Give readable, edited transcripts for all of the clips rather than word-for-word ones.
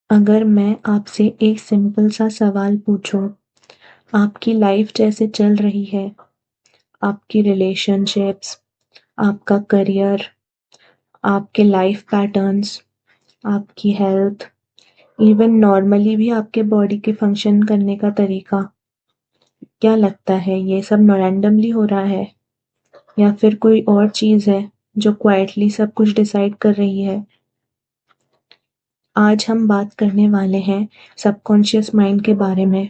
अगर मैं आपसे एक सिंपल सा सवाल पूछूं, आपकी लाइफ जैसे चल रही है, आपकी रिलेशनशिप्स, आपका करियर, आपके लाइफ पैटर्न्स, आपकी हेल्थ, इवन नॉर्मली भी आपके बॉडी के फंक्शन करने का तरीका, क्या लगता है ये सब रैंडमली हो रहा है या फिर कोई और चीज़ है जो क्वाइटली सब कुछ डिसाइड कर रही है? आज हम बात करने वाले हैं सबकॉन्शियस माइंड के बारे में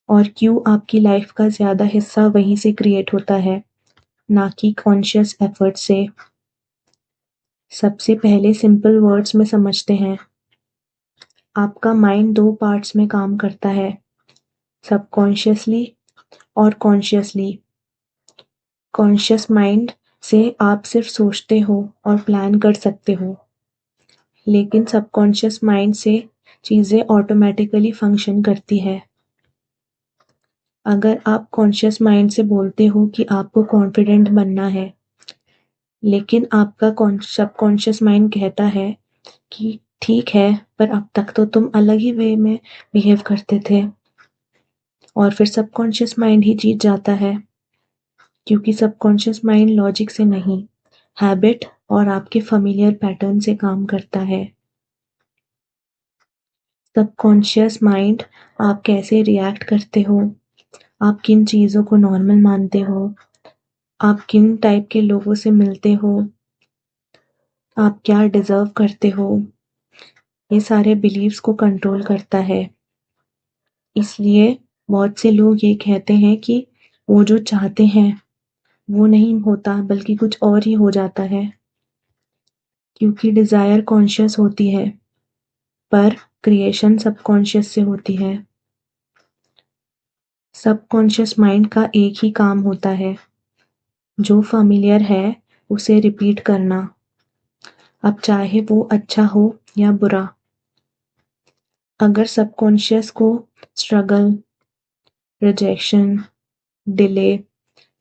और क्यों आपकी लाइफ का ज़्यादा हिस्सा वहीं से क्रिएट होता है, ना कि कॉन्शियस एफर्ट से। सबसे पहले सिंपल वर्ड्स में समझते हैं। आपका माइंड दो पार्ट्स में काम करता है, सबकॉन्शियसली और कॉन्शियसली। कॉन्शियस माइंड से आप सिर्फ सोचते हो और प्लान कर सकते हो, लेकिन सबकॉन्शियस माइंड से चीज़ें ऑटोमेटिकली फंक्शन करती है। अगर आप कॉन्शियस माइंड से बोलते हो कि आपको कॉन्फिडेंट बनना है, लेकिन आपका सबकॉन्शियस माइंड कहता है कि ठीक है, पर अब तक तो तुम अलग ही वे में बिहेव करते थे, और फिर सबकॉन्शियस माइंड ही जीत जाता है, क्योंकि सबकॉन्शियस माइंड लॉजिक से नहीं, हैबिट और आपके familiar पैटर्न से काम करता है। सबकॉन्शियस माइंड आप कैसे रिएक्ट करते हो, आप किन चीज़ों को नॉर्मल मानते हो, आप किन टाइप के लोगों से मिलते हो, आप क्या डिज़र्व करते हो, ये सारे बिलीव्स को कंट्रोल करता है। इसलिए बहुत से लोग ये कहते हैं कि वो जो चाहते हैं वो नहीं होता, बल्कि कुछ और ही हो जाता है, क्योंकि डिज़ायर कॉन्शियस होती है पर क्रिएशन सबकॉन्शियस से होती है। सबकॉन्शियस माइंड का एक ही काम होता है, जो familiar है उसे रिपीट करना, अब चाहे वो अच्छा हो या बुरा। अगर सबकॉन्शियस को struggle, rejection, delay,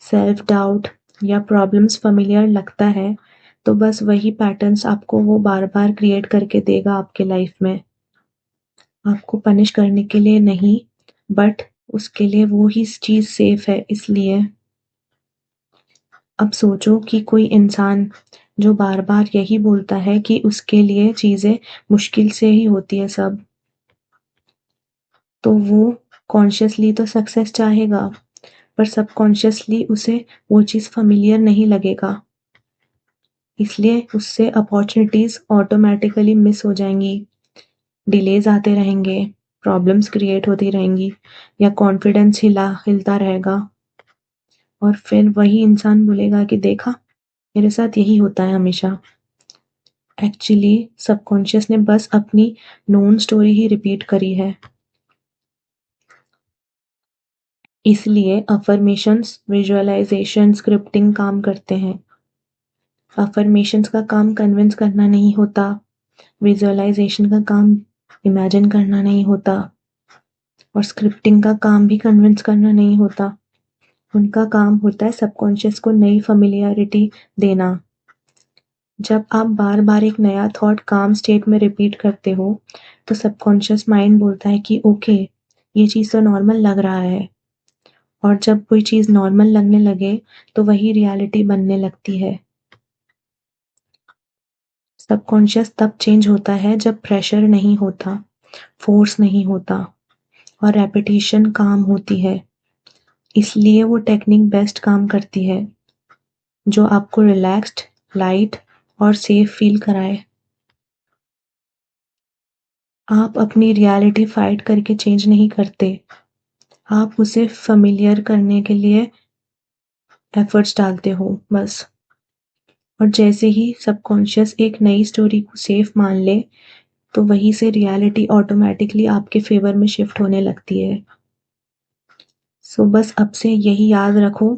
self doubt या प्रॉब्लम्स familiar लगता है, तो बस वही पैटर्न्स आपको वो बार-बार क्रिएट करके देगा आपके लाइफ में। आपको पनिश करने के लिए नहीं, बट उसके लिए वो ही चीज़ सेफ है इसलिए। अब सोचो कि कोई इंसान जो बार-बार यही बोलता है कि उसके लिए चीज़ें मुश्किल से ही होती है सब, तो वो कॉन्शियसली तो सक्सेस चाहेगा, पर सबकॉन्शियसली उसे वो चीज़ familiar नहीं लगेगा। इसलिए उससे अपॉर्चुनिटीज़ ऑटोमैटिकली मिस हो जाएँगी, डिलेज़ आते रहेंगे, प्रॉब्लम्स क्रिएट होती रहेंगी या कॉन्फिडेंस हिलता रहेगा, और फिर वही इंसान बोलेगा कि देखा, मेरे साथ यही होता है हमेशा। एक्चुअली सबकॉन्शियस ने बस अपनी नोन स्टोरी ही रिपीट करी है। इसलिए अफर्मेशंस, विजुअलाइजेशन, स्क्रिप्टिंग काम करते हैं। अफर्मेशंस का काम कन्विंस करना नहीं होता, विजुअलाइजेशन का काम इमेजिन करना नहीं होता, और स्क्रिप्टिंग का काम भी कन्विंस करना नहीं होता। उनका काम होता है सबकॉन्शियस को नई familiarity देना। जब आप बार-बार एक नया थॉट काम स्टेट में रिपीट करते हो, तो सबकॉन्शियस माइंड बोलता है कि ओके, ये चीज़ तो नॉर्मल लग रहा है, और जब कोई चीज़ नॉर्मल लगने लगे, तो वही रियलिटी बनने लगती है। सबकॉन्शियस तब चेंज होता है जब प्रेशर नहीं होता, फोर्स नहीं होता, और रेपिटेशन काम होती है। इसलिए वो टेक्निक बेस्ट काम करती है, जो आपको रिलैक्स्ड, लाइट और सेफ फील कराए। आप अपनी रियलिटी फाइट करके चेंज नहीं करते, आप उसे familiar करने के लिए एफर्ट्स डालते हो बस। और जैसे ही सबकॉन्शियस एक नई स्टोरी को सेफ मान ले, तो वहीं से रियलिटी ऑटोमैटिकली आपके फेवर में शिफ्ट होने लगती है। सो बस अब से यही याद रखो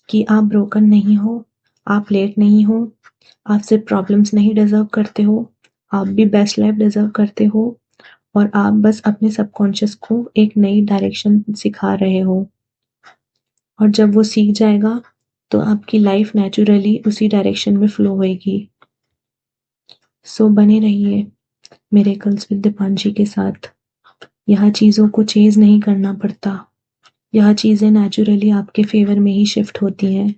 कि आप ब्रोकन नहीं हो, आप लेट नहीं हो, आप सिर्फ प्रॉब्लम्स नहीं डिजर्व करते हो, आप भी बेस्ट लाइफ डिजर्व करते हो, और आप बस अपने सबकॉन्शियस को एक नई डायरेक्शन सिखा रहे हो, और जब वो सीख जाएगा, तो आपकी लाइफ नेचुरली उसी डायरेक्शन में फ्लो होएगी। सो बने रहिए। मिरेकल्स विद दीपांशी के साथ। यहाँ चीज़ों को चेज़ नहीं करना पड़ता, यह चीज़ें नेचुरली आपके फेवर में ही शिफ्ट होती हैं।